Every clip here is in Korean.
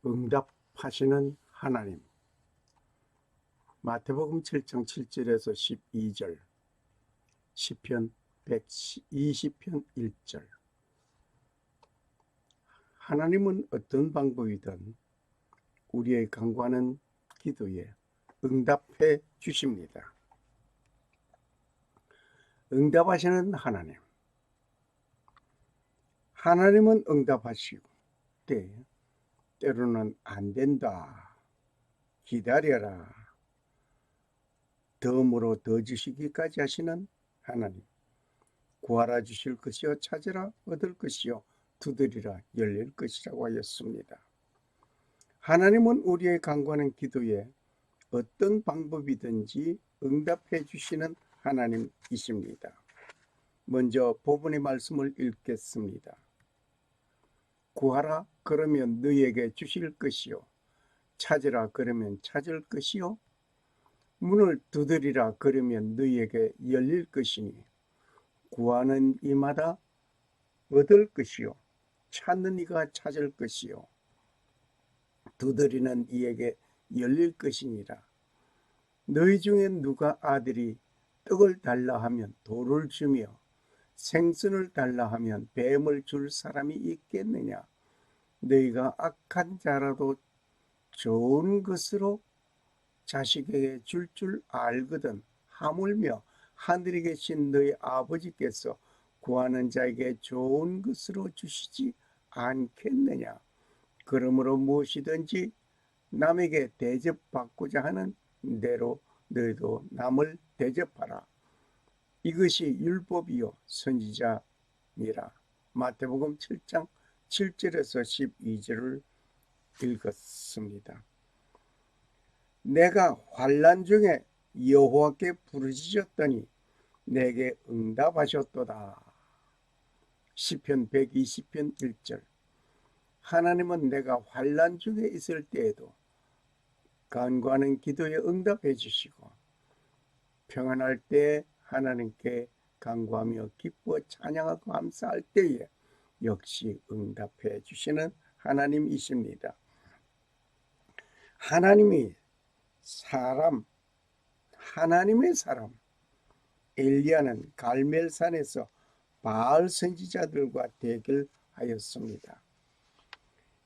응답하시는 하나님. 마태복음 7장 7절에서 12절, 시편 120편 1절. 하나님은 어떤 방법이든 우리의 간구하는 기도에 응답해 주십니다. 응답하시는 하나님. 하나님은 응답하시고 때로는 안 된다, 기다려라, 덤으로 더 주시기까지 하시는 하나님. 구하라 주실 것이요 찾으라 얻을 것이요 두드리라 열릴 것이라고 하였습니다. 하나님은 우리의 간구하는 기도에 어떤 방법이든지 응답해 주시는 하나님이십니다. 먼저 본문의 말씀을 읽겠습니다. 구하라 그러면 너희에게 주실 것이요 찾으라 그러면 찾을 것이요 문을 두드리라 그러면 너희에게 열릴 것이니 구하는 이마다 얻을 것이요 찾는 이가 찾을 것이요 두드리는 이에게 열릴 것이니라. 너희 중에 누가 아들이 떡을 달라 하면 돌을 주며 생선을 달라 하면 뱀을 줄 사람이 있겠느냐. 너희가 악한 자라도 좋은 것으로 자식에게 줄 알거든 하물며 하늘에 계신 너희 아버지께서 구하는 자에게 좋은 것으로 주시지 않겠느냐. 그러므로 무엇이든지 남에게 대접받고자 하는 대로 너희도 남을 대접하라. 이것이 율법이요 선지자니라. 마태복음 7장 7절에서 12절을 읽었습니다. 내가 환난 중에 여호와께 부르짖었더니 내게 응답하셨도다. 시편 120편 1절. 하나님은 내가 환난 중에 있을 때에도 간구하는 기도에 응답해 주시고 평안할 때 하나님께 간구하며 기뻐 찬양하고 감사할 때에 역시 응답해 주시는 하나님이십니다. 하나님의 사람 엘리야는 갈멜산에서 바알 선지자들과 대결하였습니다.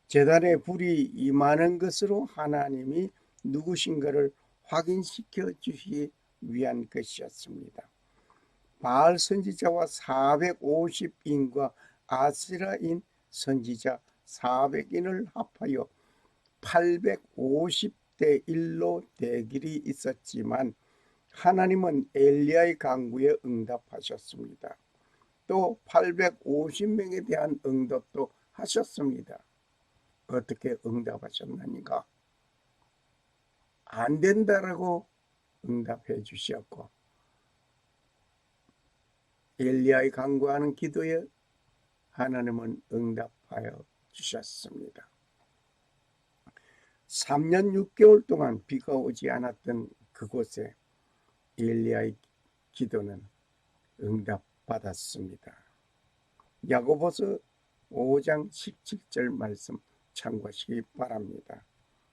제단에 불이 임하는 것으로 하나님이 누구신가를 확인시켜 주시기 위한 것이었습니다. 바알 선지자와 450인과 아세라인 선지자 400인을 합하여 850대 1로 대결이 있었지만 하나님은 엘리야의 간구에 응답하셨습니다. 또 850명에 대한 응답도 하셨습니다. 어떻게 응답하셨나니까? 안 된다라고 응답해 주셨고 엘리야의 간구하는 기도에 하나님은 응답하여 주셨습니다. 3년 6개월 동안 비가 오지 않았던 그곳에 엘리야의 기도는 응답받았습니다. 야고보서 5장 17절 말씀 참고하시기 바랍니다.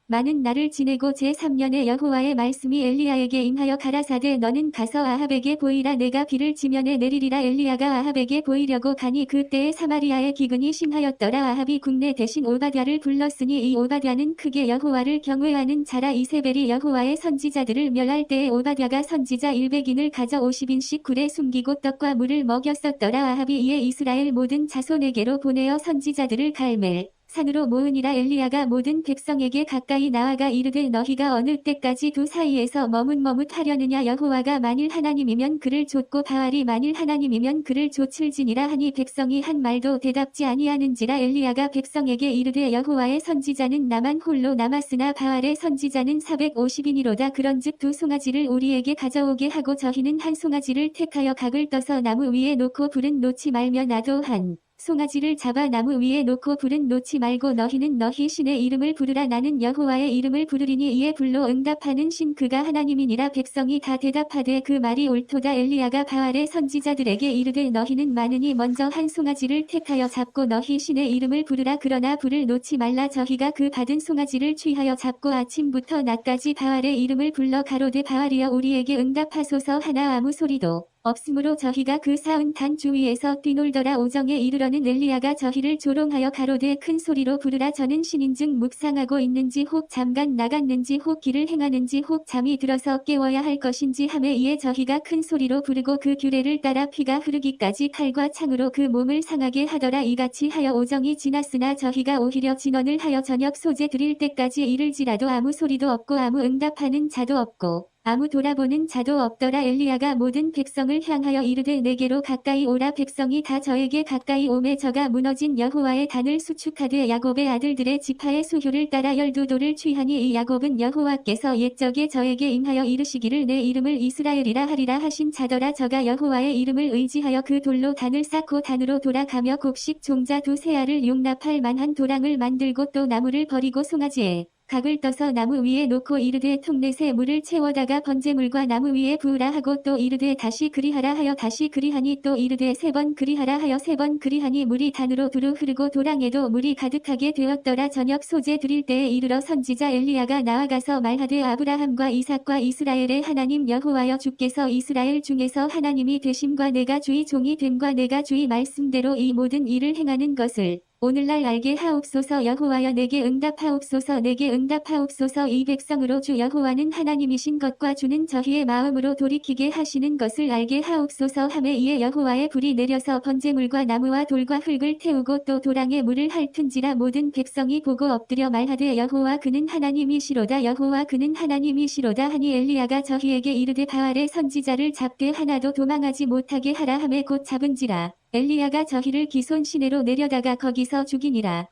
많은 날을 지내고 제3년에 여호와의 말씀이 엘리야에게 임하여 가라사대 너는 가서 아합에게 보이라. 내가 비를 지면에 내리리라. 엘리야가 아합에게 보이려고 가니 그때에 사마리아의 기근이 심하였더라. 아합이 국내 대신 오바댜를 불렀으니 이 오바댜는 크게 여호와를 경외하는 자라. 이세벨이 여호와의 선지자들을 멸할 때에 오바댜가 선지자 100인을 가져 50인씩 굴에 숨기고 떡과 물을 먹였었더라. 아합이 이에 이스라엘 모든 자손에게로 보내어 선지자들을 갈멜 산으로 모으니라. 엘리야가 모든 백성에게 가까이 나아가 이르되 너희가 어느 때까지 두 사이에서 머뭇머뭇하려느냐. 여호와가 만일 하나님이면 그를 좇고 바알이 만일 하나님이면 그를 좇을지니라 하니 백성이 한 말도 대답지 아니하는지라. 엘리야가 백성에게 이르되 여호와의 선지자는 나만 홀로 남았으나 바알의 선지자는 450인이로다. 그런즉 두 송아지를 우리에게 가져오게 하고 저희는 한 송아지를 택하여 각을 떠서 나무 위에 놓고 불은 놓지 말며 나도 한 송아지를 잡아 나무 위에 놓고 불은 놓지 말고 너희는 너희 신의 이름을 부르라. 나는 여호와의 이름을 부르리니 이에 불로 응답하는 신 그가 하나님이니라. 백성이 다 대답하되 그 말이 옳도다. 엘리야가 바알의 선지자들에게 이르되 너희는 많으니 먼저 한 송아지를 택하여 잡고 너희 신의 이름을 부르라. 그러나 불을 놓지 말라. 저희가 그 받은 송아지를 취하여 잡고 아침부터 낮까지 바알의 이름을 불러 가로되 바알이여 우리에게 응답하소서 하나 아무 소리도 없으므로 저희가 그 사은 단 주위에서 뛰놀더라. 오정에 이르러는 엘리야가 저희를 조롱하여 가로되 큰 소리로 부르라. 저는 신인즉 묵상하고 있는지 혹 잠깐 나갔는지 혹 길을 행하는지 혹 잠이 들어서 깨워야 할 것인지 하매 이에 저희가 큰 소리로 부르고 그 규례를 따라 피가 흐르기까지 칼과 창으로 그 몸을 상하게 하더라. 이같이 하여 오정이 지났으나 저희가 오히려 진언을 하여 저녁 소재 드릴 때까지 이를지라도 아무 소리도 없고 아무 응답하는 자도 없고 아무 돌아보는 자도 없더라. 엘리야가 모든 백성을 향하여 이르되 내게로 가까이 오라. 백성이 다 저에게 가까이 오매 저가 무너진 여호와의 단을 수축하되 야곱의 아들들의 지파의 수효를 따라 12돌을 취하니 이 야곱은 여호와께서 옛적에 저에게 임하여 이르시기를 내 이름을 이스라엘이라 하리라 하신 자더라. 저가 여호와의 이름을 의지하여 그 돌로 단을 쌓고 단으로 돌아가며 곡식 종자 두세 알을 용납할 만한 도랑을 만들고 또 나무를 버리고 송아지에 각을 떠서 나무 위에 놓고 이르되 통넷에 물을 채워다가 번제물과 나무 위에 부으라 하고 또 이르되 다시 그리하라 하여 다시 그리하니 또 이르되 3번 그리하라 하여 3번 그리하니 물이 단으로 두루 흐르고 도랑에도 물이 가득하게 되었더라. 저녁 소재 드릴 때에 이르러 선지자 엘리야가 나아가서 말하되 아브라함과 이삭과 이스라엘의 하나님 여호와여 주께서 이스라엘 중에서 하나님이 되심과 내가 주의 종이 됨과 내가 주의 말씀대로 이 모든 일을 행하는 것을 오늘날 알게 하옵소서. 여호와여 내게 응답하옵소서. 내게 응답하옵소서. 이 백성으로 주 여호와는 하나님이신 것과 주는 저희의 마음으로 돌이키게 하시는 것을 알게 하옵소서 하매 이에 여호와의 불이 내려서 번제물과 나무와 돌과 흙을 태우고 또 도랑에 물을 핥은지라. 모든 백성이 보고 엎드려 말하되 여호와 그는 하나님이시로다. 여호와 그는 하나님이시로다 하니 엘리야가 저희에게 이르되 바알의 선지자를 잡되 하나도 도망하지 못하게 하라 하매 곧 잡은지라. 엘리야가 저희를 기손 시내로 내려다가 거기서 죽이니라.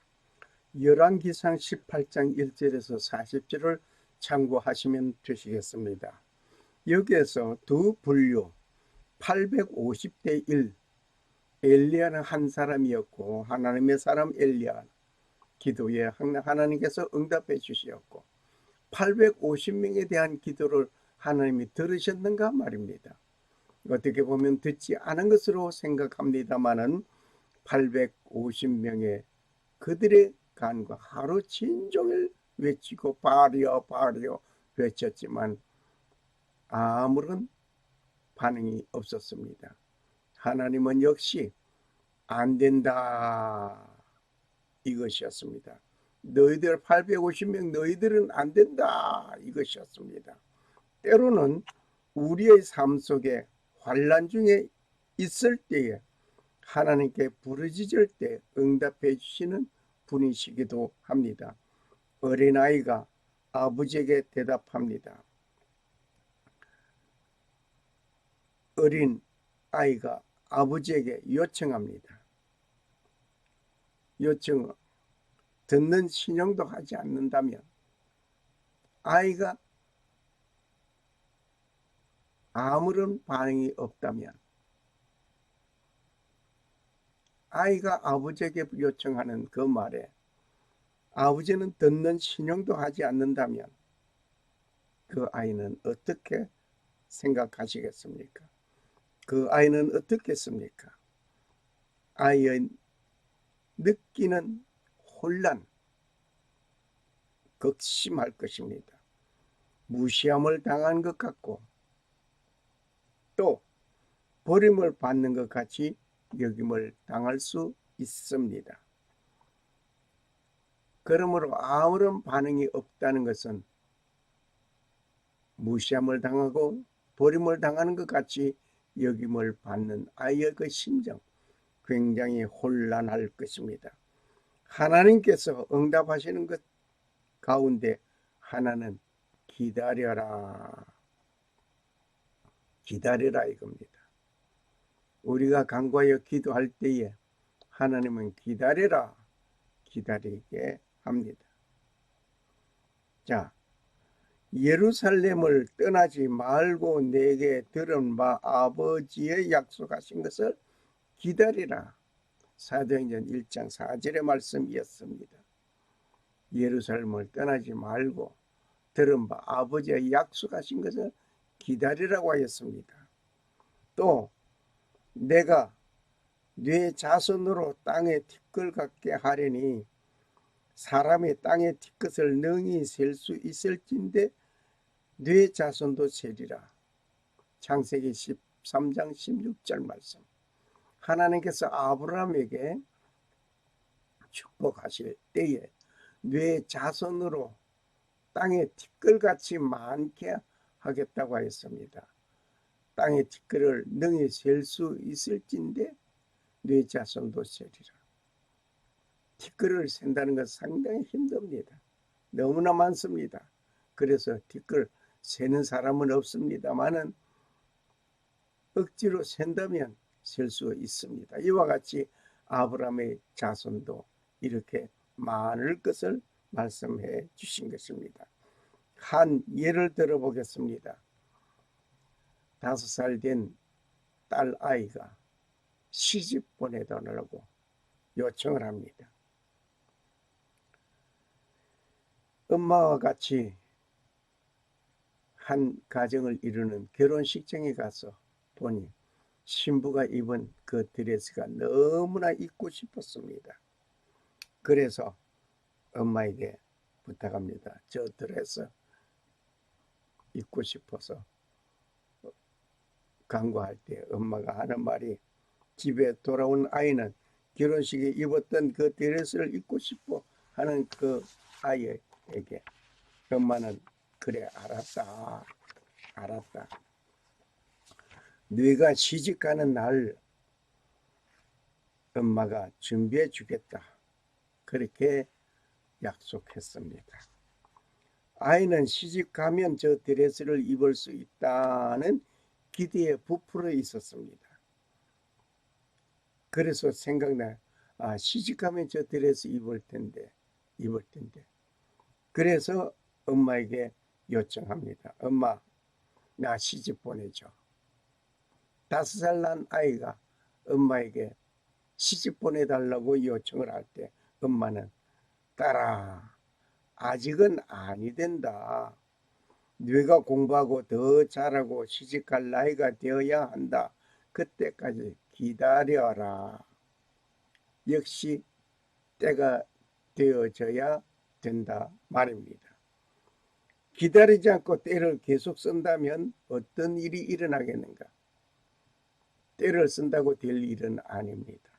열왕기상 18장 1절에서 40절을 참고하시면 되시겠습니다. 여기에서 두 분류 850대 1 엘리야는 한 사람이었고 하나님의 사람 엘리야 기도에 하나님께서 응답해 주셨고 850명에 대한 기도를 하나님이 들으셨는가 말입니다. 어떻게 보면 듣지 않은 것으로 생각합니다마는 850명의 그들의 간과 하루 진종일 외치고 바알이여 바알이여 외쳤지만 아무런 반응이 없었습니다. 하나님은 역시 안 된다 이것이었습니다. 너희들 850명 너희들은 안 된다 이것이었습니다. 때로는 우리의 삶 속에 환난 중에 있을 때에 하나님께 부르짖을 때 응답해 주시는 분이시기도 합니다. 어린아이가 아버지에게 대답합니다. 어린아이가 아버지에게 요청합니다. 요청을 듣는 신용도 하지 않는다면 아이가 아무런 반응이 없다면 아이가 아버지에게 요청하는 그 말에 아버지는 듣는 신용도 하지 않는다면 그 아이는 어떻게 생각하시겠습니까? 그 아이는 어떻겠습니까? 아이의 느끼는 혼란, 극심할 것입니다. 무시함을 당한 것 같고 또 버림을 받는 것 같이 여김을 당할 수 있습니다. 그러므로 아무런 반응이 없다는 것은 무시함을 당하고 버림을 당하는 것 같이 여김을 받는 아이의 그 심정 굉장히 혼란할 것입니다. 하나님께서 응답하시는 것 가운데 하나는 기다려라. 기다려라 이겁니다. 우리가 간과하여 기도할 때에 하나님은 기다려라. 기다리게 합니다. 자, 예루살렘을 떠나지 말고 내게 들은 바 아버지의 약속하신 것을 기다리라. 사도행전 1장 4절의 말씀이었습니다. 예루살렘을 떠나지 말고 들은 바 아버지의 약속하신 것을 기다리라고 하였습니다. 또 내가 네 자손으로 땅에 티끌 같게 하려니 사람의 땅에 티끌을 능히 셀 수 있을진데 네 자손도 세리라. 창세기 13장 16절 말씀. 하나님께서 아브라함에게 축복하실 때에 네 자손으로 땅에 티끌같이 많게 하겠다고 하였습니다. 땅에 티끌을 능히 셀 수 있을진데 네 자손도 세리라. 티끌을 센다는 건 상당히 힘듭니다. 너무나 많습니다. 그래서 티끌 세는 사람은 없습니다만은 억지로 센다면 셀 수 있습니다. 이와 같이 아브라함의 자손도 이렇게 많을 것을 말씀해 주신 것입니다. 한 예를 들어 보겠습니다. 5살 된 딸 아이가 시집 보내달라고 요청을 합니다. 엄마와 같이 한 가정을 이루는 결혼식장에 가서 보니 신부가 입은 그 드레스가 너무나 입고 싶었습니다. 그래서 엄마에게 부탁합니다. 저 드레스 입고 싶어서 간구할 때 엄마가 하는 말이 집에 돌아온 아이는 결혼식에 입었던 그 드레스를 입고 싶어 하는 그 아이에게 엄마는 그래 알았다. 네가 시집가는 날 엄마가 준비해 주겠다. 그렇게 약속했습니다. 아이는 시집가면 저 드레스를 입을 수 있다는 기대에 부풀어 있었습니다. 그래서 생각나 시집가면 저 드레스 입을 텐데. 그래서 엄마에게 요청합니다. 엄마, 나 시집 보내줘. 5살 난 아이가 엄마에게 시집 보내달라고 요청을 할 때 엄마는 딸아, 아직은 아니 된다. 네가 공부하고 더 잘하고 시집갈 나이가 되어야 한다. 그때까지 기다려라. 역시 때가 되어져야 된다 말입니다. 기다리지 않고 때를 계속 쓴다면 어떤 일이 일어나겠는가? 때를 쓴다고 될 일은 아닙니다.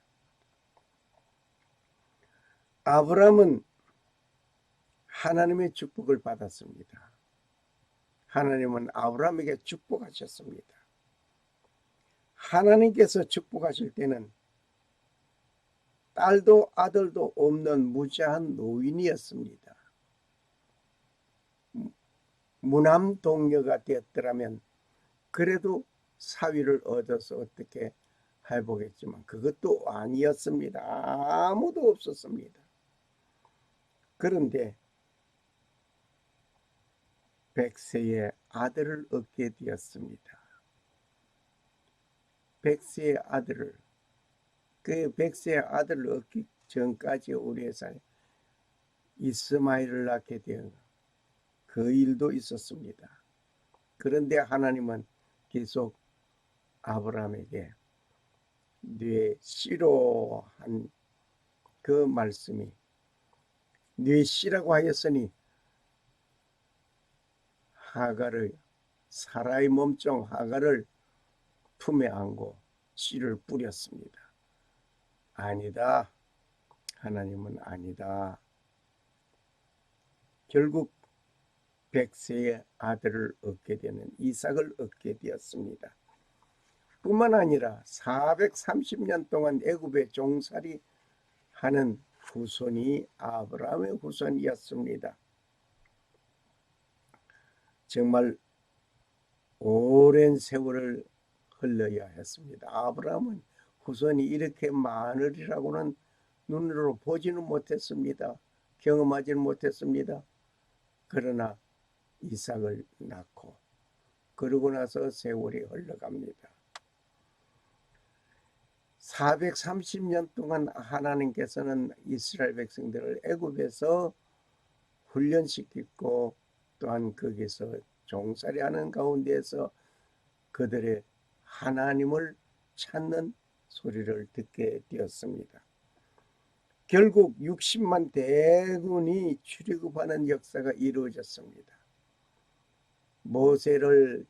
아브라함은 하나님의 축복을 받았습니다. 하나님은 아브라함에게 축복하셨습니다. 하나님께서 축복하실 때는 딸도 아들도 없는 무지한 노인이었습니다. 무남동녀가 되었더라면 그래도 사위를 얻어서 어떻게 해보겠지만 그것도 아니었습니다. 아무도 없었습니다. 그런데 100세의 아들을 얻게 되었습니다. 100세의 아들을, 그 100세의 아들을 얻기 전까지 우리의 삶에 이스마엘을 낳게 되어 그 일도 있었습니다. 그런데 하나님은 계속 아브라함에게 네 씨로 한 그 말씀이 네 씨라고 하였으니 하갈을, 사라의 몸종 하갈을 품에 안고 씨를 뿌렸습니다. 아니다. 하나님은 아니다. 결국 100세의 아들을 얻게 되는 이삭을 얻게 되었습니다. 뿐만 아니라 430년 동안 애굽에 종살이 하는 후손이 아브라함의 후손이었습니다. 정말 오랜 세월을 흘러야 했습니다. 아브라함은 후손이 이렇게 많으리라고는 눈으로 보지는 못했습니다. 경험하지는 못했습니다. 그러나 이삭을 낳고 그러고 나서 세월이 흘러갑니다. 430년 동안 하나님께서는 이스라엘 백성들을 애굽에서 훈련시키고 또한 거기서 종살이하는 가운데에서 그들의 하나님을 찾는 소리를 듣게 되었습니다. 결국 60만 대군이 출애굽하는 역사가 이루어졌습니다. 모세를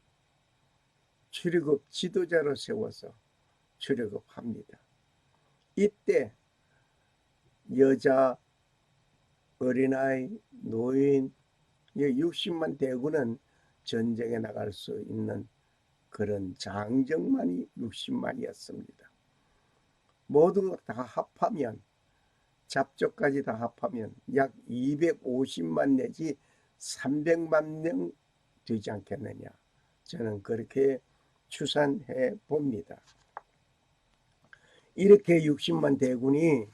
출애굽 지도자로 세워서 출애굽합니다. 이때 여자, 어린아이, 노인 60만 대군은 전쟁에 나갈 수 있는 그런 장정만이 60만이었습니다. 모두 다 합하면 잡족까지 다 합하면 약 250만 내지 300만 명 되지 않겠느냐. 저는 그렇게 추산해 봅니다. 이렇게 60만 대군이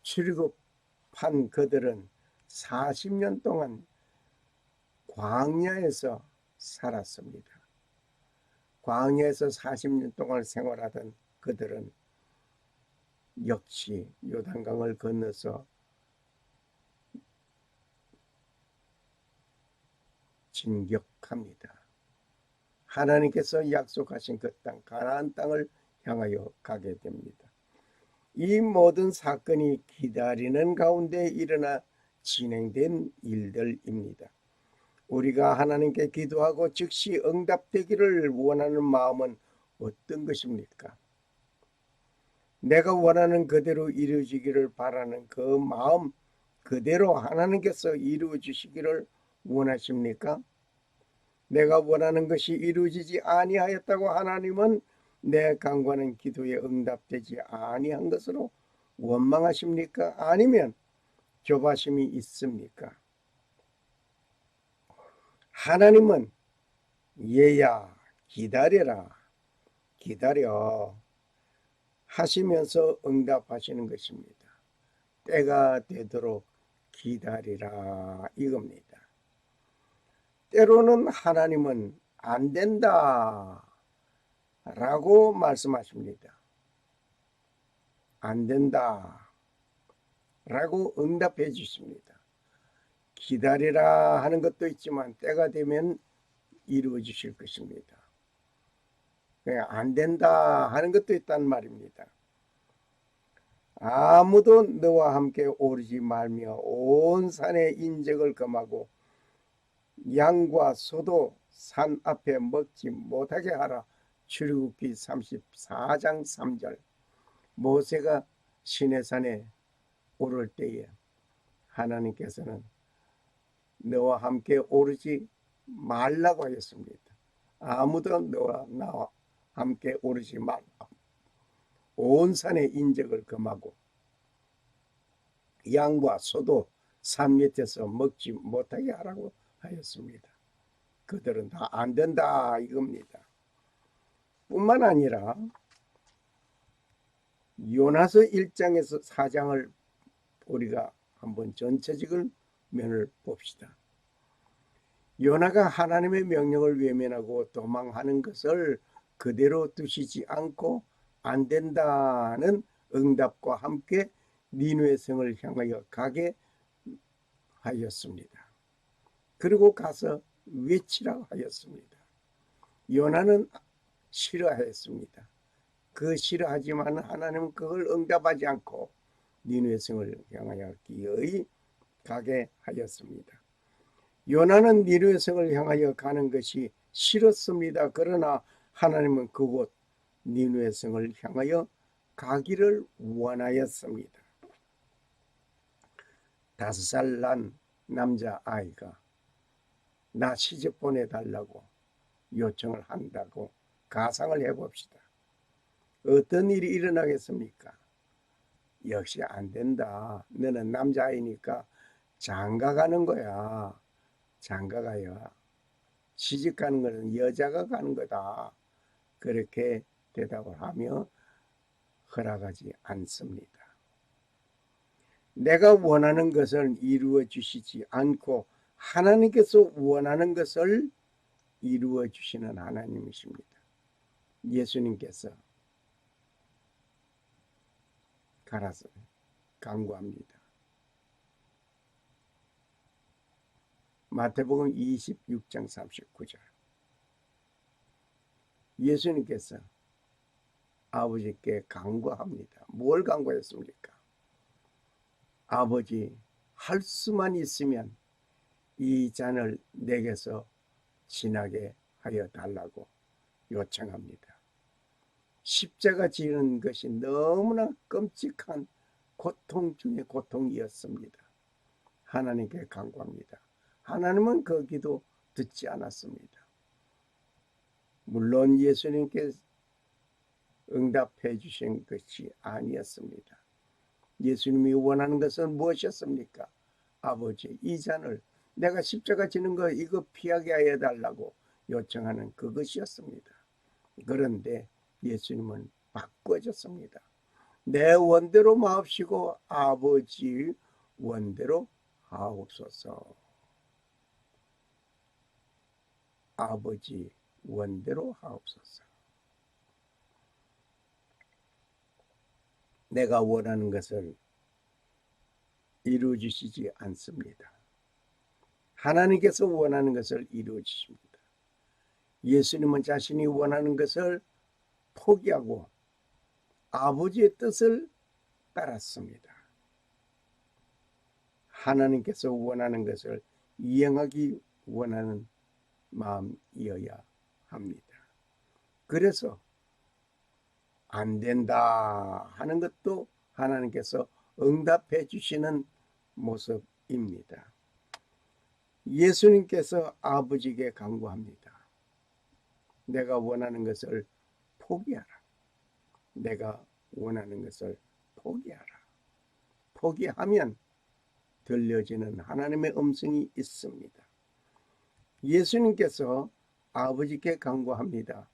출애굽한 그들은 40년 동안 광야에서 살았습니다. 광야에서 40년 동안 생활하던 그들은 역시 요단강을 건너서 진격합니다. 하나님께서 약속하신 그 땅, 가나안 땅을 향하여 가게 됩니다. 이 모든 사건이 기다리는 가운데 일어나 진행된 일들입니다. 우리가 하나님께 기도하고 즉시 응답되기를 원하는 마음은 어떤 것입니까? 내가 원하는 그대로 이루어지기를 바라는 그 마음 그대로 하나님께서 이루어 주시기를 원하십니까? 내가 원하는 것이 이루어지지 아니하였다고 하나님은 내 간구하는 기도에 응답되지 아니한 것으로 원망하십니까? 아니면 조바심이 있습니까? 하나님은 얘야 기다려라, 기다려 하시면서 응답하시는 것입니다. 때가 되도록 기다리라 이겁니다. 때로는 하나님은 안 된다 라고 말씀하십니다. 안 된다 라고 응답해 주십니다. 기다리라 하는 것도 있지만 때가 되면 이루어 주실 것입니다. 안 된다 하는 것도 있단 말입니다. 아무도 너와 함께 오르지 말며 온 산의 인적을 금하고 양과 소도 산 앞에 먹지 못하게 하라. 출애굽기 34장 3절. 모세가 시내산에 오를 때에 하나님께서는 너와 함께 오르지 말라고 하였습니다. 아무도 너와 나와 함께 오르지 말라. 온 산의 인적을 금하고 양과 소도 산 밑에서 먹지 못하게 하라고 하였습니다. 그들은 다 안 된다 이겁니다. 뿐만 아니라 요나서 1장에서 4장을 우리가 한번 전체적인 면을 봅시다. 요나가 하나님의 명령을 외면하고 도망하는 것을 그대로 두시지 않고 안 된다는 응답과 함께 니느웨 성을 향하여 가게 하였습니다. 그리고 가서 외치라고 하였습니다. 요나는 싫어했습니다. 그 싫어하지만 하나님은 그걸 응답하지 않고 니느웨 성을 향하여 기어이 가게 하였습니다. 요나는 니느웨 성을 향하여 가는 것이 싫었습니다. 그러나 하나님은 그곳 니느웨 성을 향하여 가기를 원하였습니다. 5살 난 남자아이가 나 시집 보내달라고 요청을 한다고 가상을 해봅시다. 어떤 일이 일어나겠습니까? 역시 안 된다. 너는 남자아이니까 장가 가는 거야. 장가 가야. 시집 가는 것은 여자가 가는 거다. 그렇게 대답을 하며 허락하지 않습니다. 내가 원하는 것을 이루어 주시지 않고 하나님께서 원하는 것을 이루어 주시는 하나님이십니다. 예수님께서 가라사 간구합니다. 마태복음 26장 39절. 예수님께서 아버지께 간구합니다. 뭘 간구했습니까? 아버지, 할 수만 있으면 이 잔을 내게서 지나게 하여 달라고 요청합니다. 십자가 지는 것이 너무나 끔찍한 고통 중의 고통이었습니다. 하나님께 간구합니다. 하나님은 그 기도 듣지 않았습니다. 물론 예수님께 응답해 주신 것이 아니었습니다. 예수님이 원하는 것은 무엇이었습니까? 아버지, 이 잔을 내가 십자가 지는 거 이거 피하게 하여 달라고 요청하는 그것이었습니다. 그런데 예수님은 바꿔줬습니다. 내 원대로 마옵시고 아버지 원대로 하옵소서. 아버지 원대로 하옵소서. 내가 원하는 것을 이루어 주시지 않습니다. 하나님께서 원하는 것을 이루어 주십니다. 예수님은 자신이 원하는 것을 포기하고 아버지의 뜻을 따랐습니다. 하나님께서 원하는 것을 이행하기 원하는 마음이어야 합니다. 그래서 안 된다 하는 것도 하나님께서 응답해 주시는 모습입니다. 예수님께서 아버지에게 간구합니다. 내가 원하는 것을 포기하라. 내가 원하는 것을 포기하라. 포기하면 들려지는 하나님의 음성이 있습니다. 예수님께서 아버지께 간구합니다.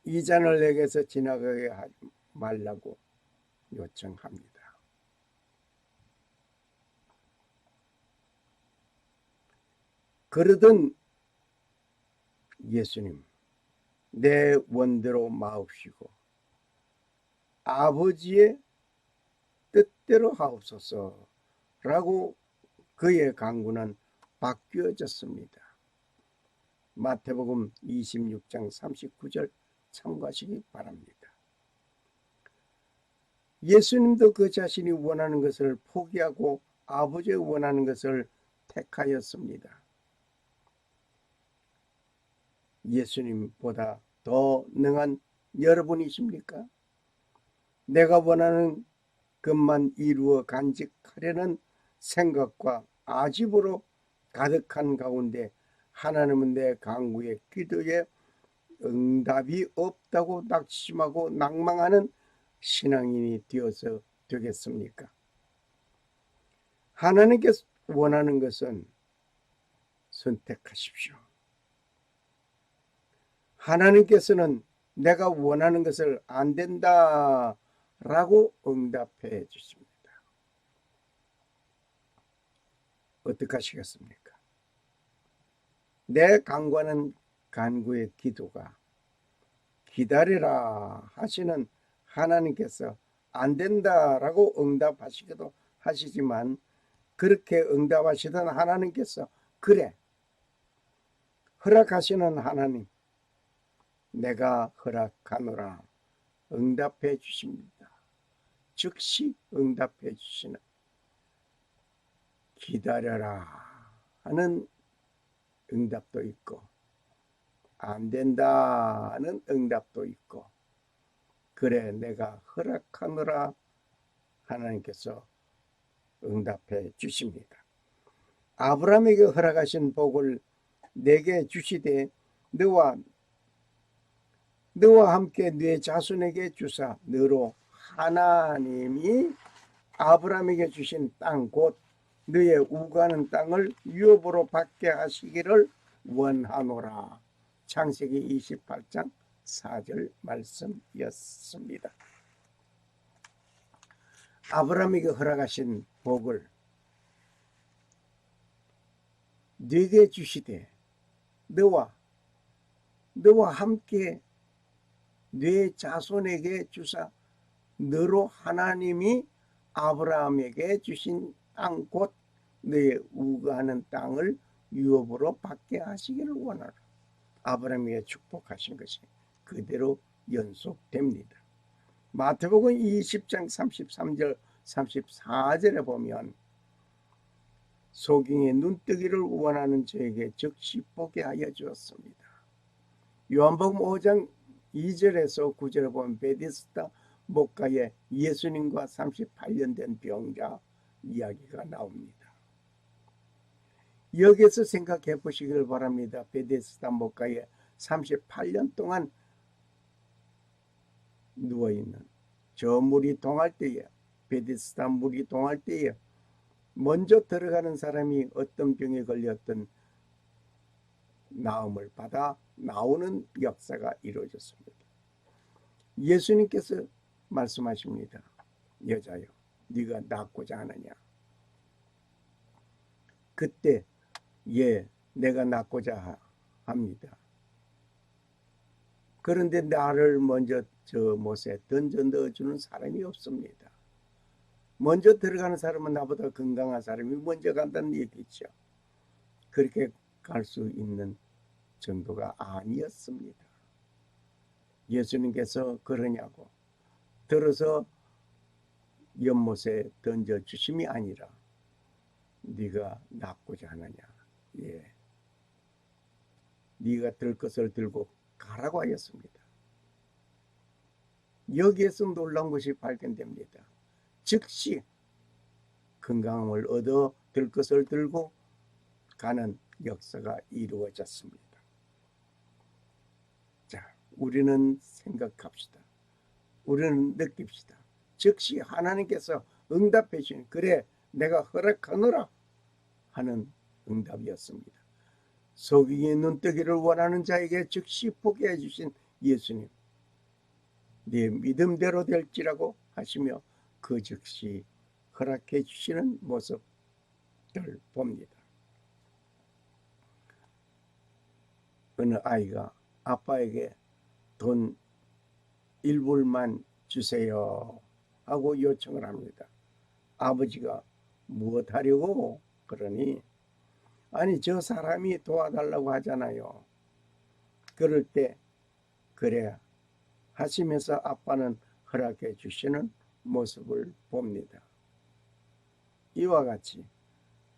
이 잔을 내게서 지나가게 하지 말라고 요청합니다. 그러던 예수님, 내 원대로 마옵시고 아버지의 뜻대로 하옵소서라고 그의 간구는 바뀌어졌습니다. 마태복음 26장 39절 참고하시기 바랍니다. 예수님도 그 자신이 원하는 것을 포기하고 아버지의 원하는 것을 택하였습니다. 예수님보다 더 능한 여러분이십니까? 내가 원하는 것만 이루어 간직하려는 생각과 아집으로 가득한 가운데 하나님은 내 간구의 기도에 응답이 없다고 낙심하고 낭망하는 신앙인이 되어서 되겠습니까? 하나님께서 원하는 것은 선택하십시오. 하나님께서는 내가 원하는 것을 안 된다라고 응답해 주십니다. 어떻게 하시겠습니까? 내 간구하는 간구의 기도가 기다리라 하시는 하나님께서 안 된다라고 응답하시기도 하시지만 그렇게 응답하시던 하나님께서 그래 허락하시는 하나님 내가 허락하노라 응답해 주십니다. 즉시 응답해 주시는 기다려라 하는 응답도 있고 안 된다는 응답도 있고 그래 내가 허락하노라 하나님께서 응답해 주십니다. 아브라함에게 허락하신 복을 내게 주시되 너와 함께 네 자손에게 주사 너로 하나님이 아브라함에게 주신 땅 곧 너의 우가는 땅을 유업으로 받게 하시기를 원하노라. 창세기 28장 4절 말씀이었습니다. 아브라함에게 허락하신 복을 네게 주시되 너와 함께 네 자손에게 주사 너로 하나님이 아브라함에게 주신 땅 곧 너의 우거하는 땅을 유업으로 받게 하시기를 원하라. 아브라함에게 축복하신 것이 그대로 연속됩니다. 마태복음 20장 33절 34절에 보면 소경의 눈뜨기를 원하는 저에게 즉시 보게 하여 주었습니다. 요한복음 5장 2절에서 9절에 보면 베데스다 목가에 예수님과 38년 된 병자 이야기가 나옵니다. 여기서 생각해 보시길 바랍니다. 베데스다 목가에 38년 동안 누워있는 저 물이 동할 때에, 베데스다 물이 동할 때에 먼저 들어가는 사람이 어떤 병에 걸렸던 나음을 받아 나오는 역사가 이루어졌습니다. 예수님께서 말씀하십니다. 여자여, 네가 낫고자 하느냐? 그때 예, 내가 낫고자 합니다. 그런데 나를 먼저 저 못에 던져 넣어주는 사람이 없습니다. 먼저 들어가는 사람은 나보다 건강한 사람이 먼저 간다는 얘기죠. 그렇게 갈 수 있는 정도가 아니었습니다. 예수님께서 그러냐고 들어서 연못에 던져주심이 아니라 네가 낫고자 하느냐? 예, 네가 들 것을 들고 가라고 하였습니다. 여기에서 놀라운 것이 발견됩니다. 즉시 건강함을 얻어 들 것을 들고 가는 역사가 이루어졌습니다. 자, 우리는 생각합시다. 우리는 느낍시다. 즉시 하나님께서 응답해 주신 그래 내가 허락하노라 하는 응답이었습니다. 소경의 눈뜨기를 원하는 자에게 즉시 보게 해주신 예수님, 네 믿음대로 될지라고 하시며 그 즉시 허락해 주시는 모습을 봅니다. 어느 아이가 아빠에게 돈 1불만 주세요 하고 요청을 합니다. 아버지가 무엇 하려고 그러니 아니 저 사람이 도와달라고 하잖아요. 그럴 때 그래 하시면서 아빠는 허락해 주시는 모습을 봅니다. 이와 같이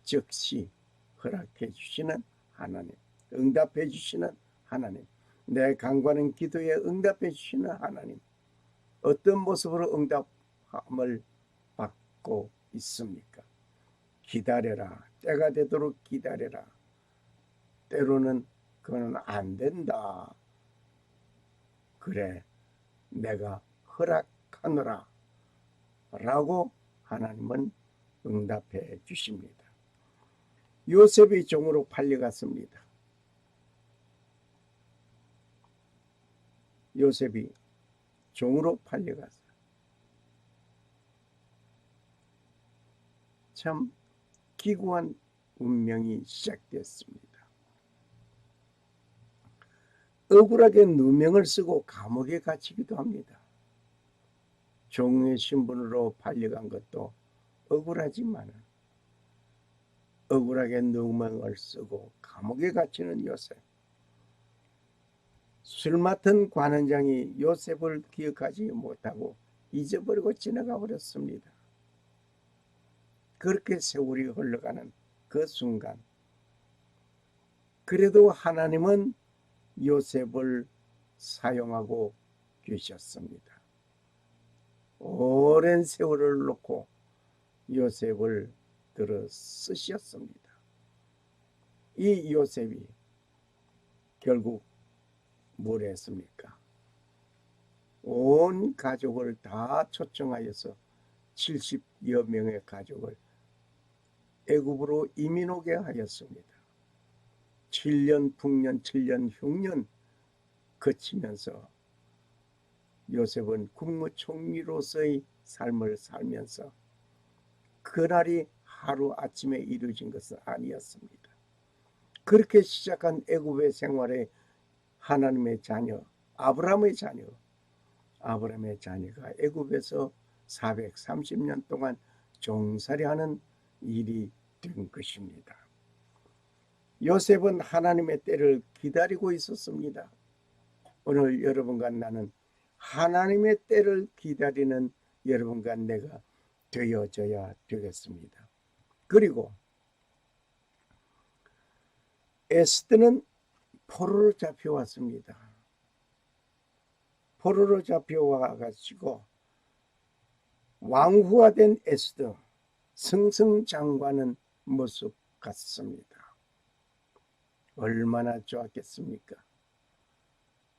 즉시 허락해 주시는 하나님, 응답해 주시는 하나님, 내 간구하는 기도에 응답해 주시는 하나님, 어떤 모습으로 응답함을 받고 있습니까? 기다려라. 때가 되도록 기다려라. 때로는 그거는 안 된다. 그래 내가 허락하노라 라고 하나님은 응답해 주십니다. 요셉이 종으로 팔려갔습니다. 요셉이 종으로 팔려갔어요. 참 기구한 운명이 시작됐습니다. 억울하게 누명을 쓰고 감옥에 갇히기도 합니다. 종의 신분으로 팔려간 것도 억울하지만 억울하게 누명을 쓰고 감옥에 갇히는 요셉. 술 맡은 관원장이 요셉을 기억하지 못하고 잊어버리고 지나가 버렸습니다. 그렇게 세월이 흘러가는 그 순간 그래도 하나님은 요셉을 사용하고 계셨습니다. 오랜 세월을 놓고 요셉을 들어 쓰셨습니다. 이 요셉이 결국 뭘 했습니까? 온 가족을 다 초청하여서 70여 명의 가족을 애굽으로 이민 오게 하였습니다. 7년 풍년 7년 흉년 거치면서 요셉은 국무총리로서의 삶을 살면서 그날이 하루아침에 이루어진 것은 아니었습니다. 그렇게 시작한 애굽의 생활에 하나님의 자녀, 아브라함의 자녀, 아브라함의 자녀가 애굽에서 430년 동안 종살이하는 일이 된 것입니다. 요셉은 하나님의 때를 기다리고 있었습니다. 오늘 여러분과 나는 하나님의 때를 기다리는 여러분과 내가 되어져야 되겠습니다. 그리고 에스더는 포로로 잡혀왔습니다. 포로로 잡혀와가지고 왕후가 된 에스더, 승승장구하는 모습 같습니다. 얼마나 좋았겠습니까?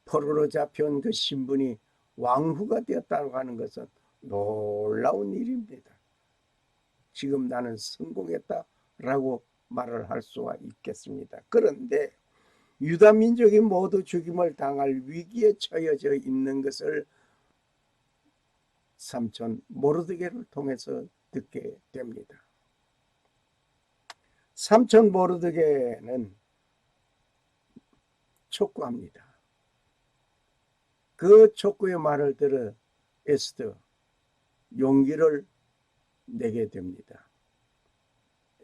포로로 잡혀온 그 신분이 왕후가 되었다고 하는 것은 놀라운 일입니다. 지금 나는 성공했다라고 말을 할 수가 있겠습니다. 그런데 유다 민족이 모두 죽임을 당할 위기에 처해져 있는 것을 삼촌 모르드게를 통해서 듣게 됩니다. 삼촌 모르드게는 촉구합니다. 그 촉구의 말을 들어 에스더 용기를 내게 됩니다.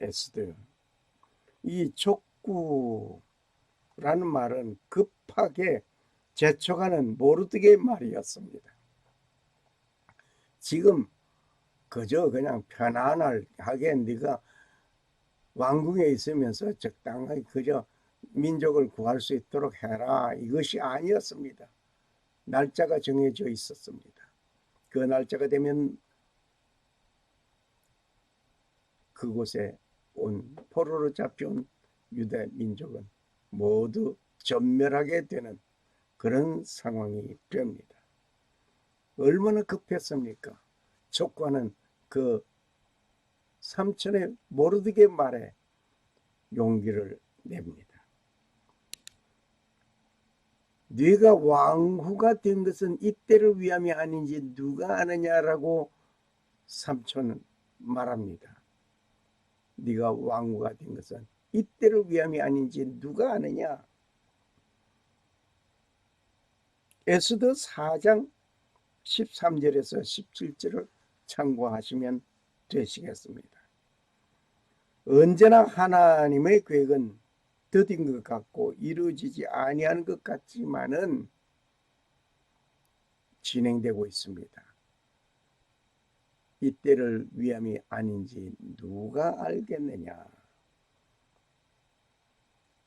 에스더, 이 촉구라는 말은 급하게 재촉하는 모르드게의 말이었습니다. 지금 그저 그냥 편안하게 네가 왕궁에 있으면서 적당하게 그저 민족을 구할 수 있도록 해라, 이것이 아니었습니다. 날짜가 정해져 있었습니다. 그 날짜가 되면 그곳에 온 포로로 잡혀온 유대 민족은 모두 전멸하게 되는 그런 상황이 됩니다. 얼마나 급했습니까? 촉구하는 그 삼촌의 모르드게 말에 용기를 냅니다. 네가 왕후가 된 것은 이때를 위함이 아닌지 누가 아느냐라고 삼촌은 말합니다. 네가 왕후가 된 것은 이때를 위함이 아닌지 누가 아느냐. 에스더 4장 13절에서 17절을 참고하시면 되시겠습니다. 언제나 하나님의 계획은 더딘 것 같고 이루어지지 아니하는 것 같지만은 진행되고 있습니다. 이때를 위함이 아닌지 누가 알겠느냐.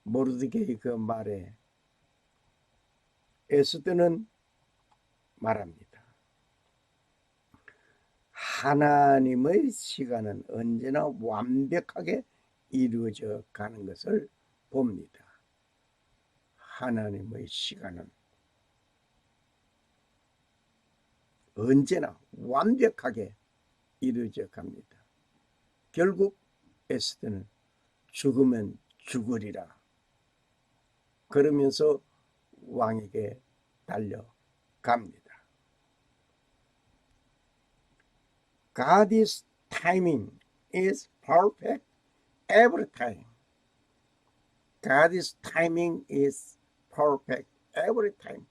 모르드게의 그 말에 에스더는 말합니다. 하나님의 시간은 언제나 완벽하게 이루어져 가는 것을 봅니다. 하나님의 시간은 언제나 완벽하게 이루어져 갑니다. 결국 에스더는 죽으면 죽으리라 그러면서 왕에게 달려갑니다. God's timing is perfect every time. God's timing is perfect every time.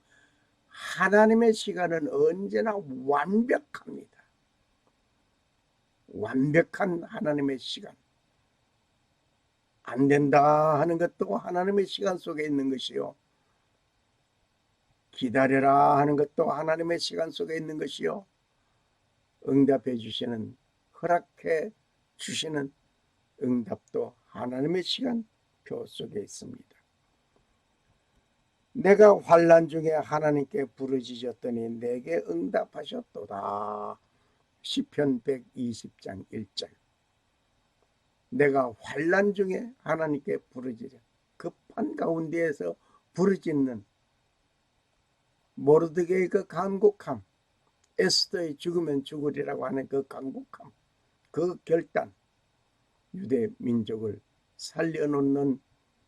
하나님의 시간은 언제나 완벽합니다. 완벽한 하나님의 시간. 안 된다 하는 것도 하나님의 시간 속에 있는 것이요. 기다려라 하는 것도 하나님의 시간 속에 있는 것이요. 응답해 주시는, 허락해 주시는 응답도 하나님의 시간표 속에 있습니다. 내가 환난 중에 하나님께 부르짖었더니 내게 응답하셨도다. 시편 120장 1절. 내가 환난 중에 하나님께 부르짖어 급한 가운데에서 부르짖는 모르드게의 그 간곡함, 에스더의 죽으면 죽으리라고 하는 그 간곡함, 그 결단, 유대 민족을 살려놓는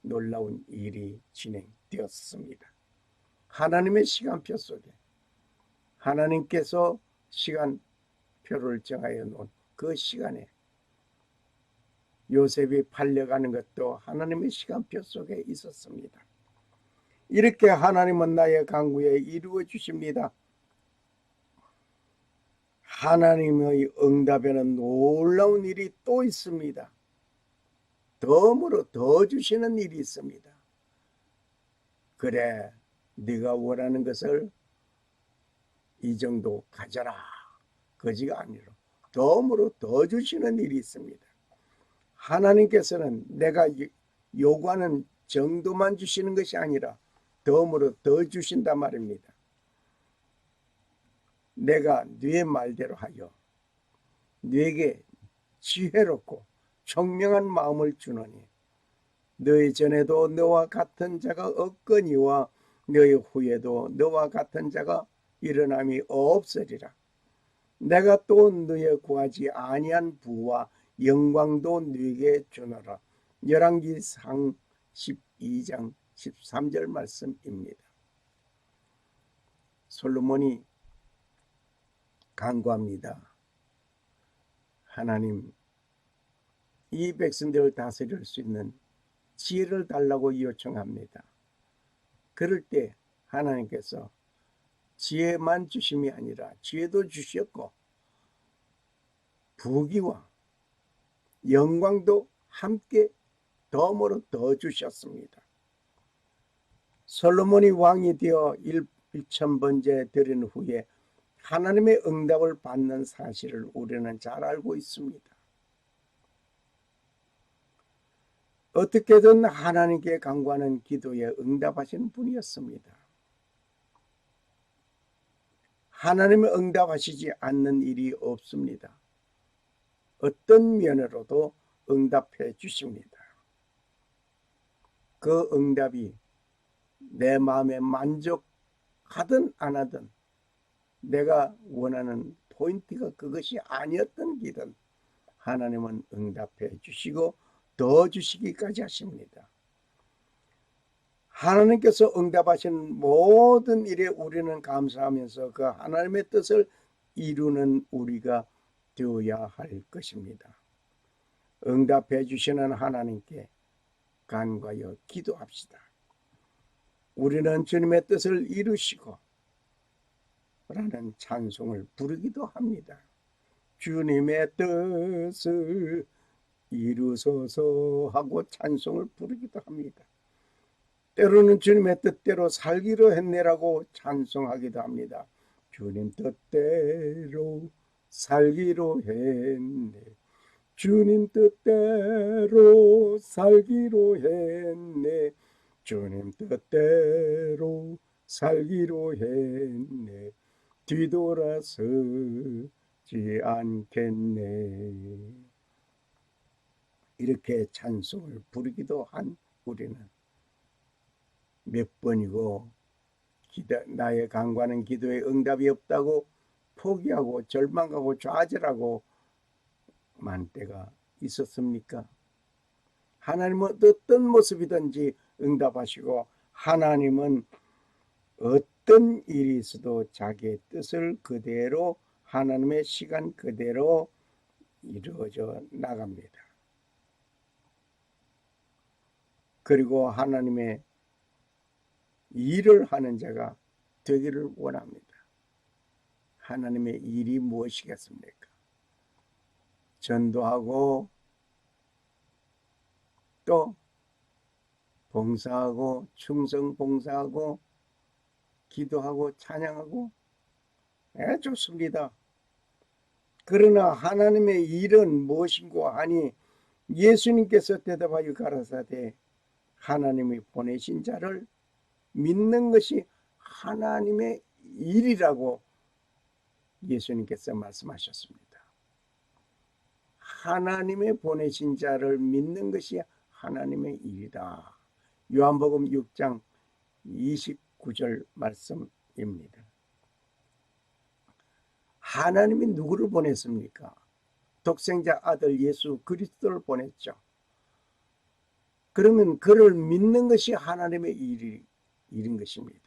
놀라운 일이 진행되었습니다. 하나님의 시간표 속에 하나님께서 시간표를 정하여 놓은 그 시간에 요셉이 팔려가는 것도 하나님의 시간표 속에 있었습니다. 이렇게 하나님은 나의 간구에 이루어 주십니다. 하나님의 응답에는 놀라운 일이 또 있습니다. 덤으로 더 주시는 일이 있습니다. 그래, 네가 원하는 것을 이 정도 가져라. 거지가 아니라 덤으로 더 주시는 일이 있습니다. 하나님께서는 내가 요구하는 정도만 주시는 것이 아니라 덤으로 더 주신단 말입니다. 내가 네 말대로 하여 네게 지혜롭고 총명한 마음을 주노니 너희 전에도 너와 같은 자가 없거니와 너희 후에도 너와 같은 자가 일어남이 없으리라. 내가 또 너희 구하지 아니한 부와 영광도 너에게 주노라. 열왕기상 12장 13절 말씀입니다. 솔로몬이 간구합니다. 하나님, 이 백성들을 다스릴 수 있는 지혜를 달라고 요청합니다. 그럴 때 하나님께서 지혜만 주심이 아니라 지혜도 주셨고 부귀와 영광도 함께 덤으로 더 주셨습니다. 솔로몬이 왕이 되어 1000번째 드린 후에 하나님의 응답을 받는 사실을 우리는 잘 알고 있습니다. 어떻게든 하나님께 간구하는 기도에 응답하시는 분이었습니다. 하나님의 응답하시지 않는 일이 없습니다. 어떤 면으로도 응답해 주십니다. 그 응답이 내 마음에 만족하든 안 하든 내가 원하는 포인트가 그것이 아니었던 기든 하나님은 응답해 주시고 더 주시기까지 하십니다. 하나님께서 응답하신 모든 일에 우리는 감사하면서 그 하나님의 뜻을 이루는 우리가 되어야 할 것입니다. 응답해 주시는 하나님께 간구하여 기도합시다. 우리는 주님의 뜻을 이루시고 라는 찬송을 부르기도 합니다. 주님의 뜻을 이루소서 하고 찬송을 부르기도 합니다. 때로는 주님의 뜻대로 살기로 했네라고 찬송하기도 합니다. 주님 뜻대로 살기로 했네. 주님 뜻대로 살기로 했네. 주님 뜻대로 살기로 했네. 뒤돌아서지 않겠네. 이렇게 찬송을 부르기도 한 우리는 몇 번이고 나의 간구하는 기도에 응답이 없다고 포기하고 절망하고 좌절하고 만 때가 있었습니까? 하나님은 어떤 모습이든지 응답하시고 하나님은 어떤 일이 있어도 자기의 뜻을 그대로 하나님의 시간 그대로 이루어져 나갑니다. 그리고 하나님의 일을 하는 자가 되기를 원합니다. 하나님의 일이 무엇이겠습니까? 전도하고 또 봉사하고 충성 봉사하고 기도하고 찬양하고 좋습니다. 그러나 하나님의 일은 무엇인고 하니 예수님께서 대답하여 가라사대 하나님이 보내신 자를 믿는 것이 하나님의 일이라고 예수님께서 말씀하셨습니다. 하나님의 보내신 자를 믿는 것이 하나님의 일이다. 요한복음 6장 29절 말씀입니다. 하나님이 누구를 보냈습니까? 독생자 아들 예수 그리스도를 보냈죠. 그러면 그를 믿는 것이 하나님의 일인 것입니다.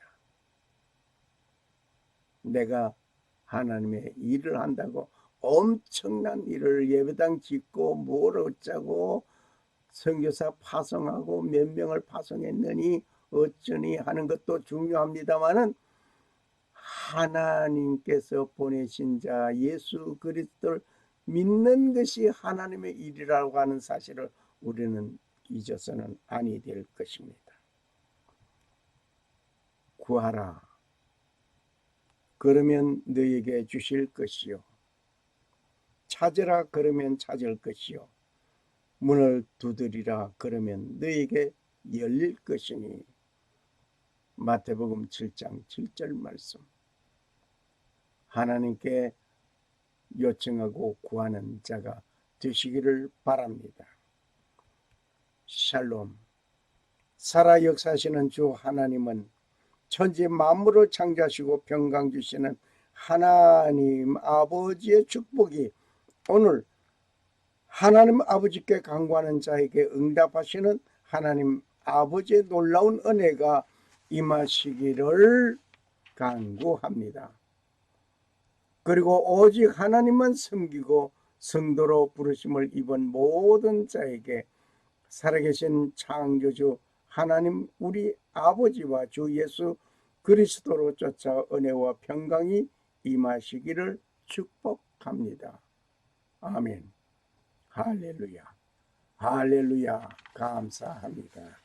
내가 하나님의 일을 한다고 엄청난 일을 예배당 짓고 뭘 어쩌고 선교사 파송하고 몇 명을 파송했느니 어쩌니 하는 것도 중요합니다마는 하나님께서 보내신 자 예수 그리스도를 믿는 것이 하나님의 일이라고 하는 사실을 우리는 잊어서는 아니 될 것입니다. 구하라. 그러면 너에게 주실 것이요. 찾으라. 그러면 찾을 것이요. 문을 두드리라. 그러면 너에게 열릴 것이니. 마태복음 7장 7절 말씀. 하나님께 요청하고 구하는 자가 되시기를 바랍니다. 샬롬. 살아 역사하시는 주 하나님은 천지 만물을 창조하시고 평강 주시는 하나님 아버지의 축복이 오늘 하나님 아버지께 간구하는 자에게 응답하시는 하나님 아버지의 놀라운 은혜가 임하시기를 간구합니다. 그리고 오직 하나님만 섬기고 성도로 부르심을 입은 모든 자에게 살아계신 창조주 하나님 우리 아버지와 주 예수 그리스도로 쫓아 은혜와 평강이 임하시기를 축복합니다. 아멘. 할렐루야. 할렐루야. 감사합니다.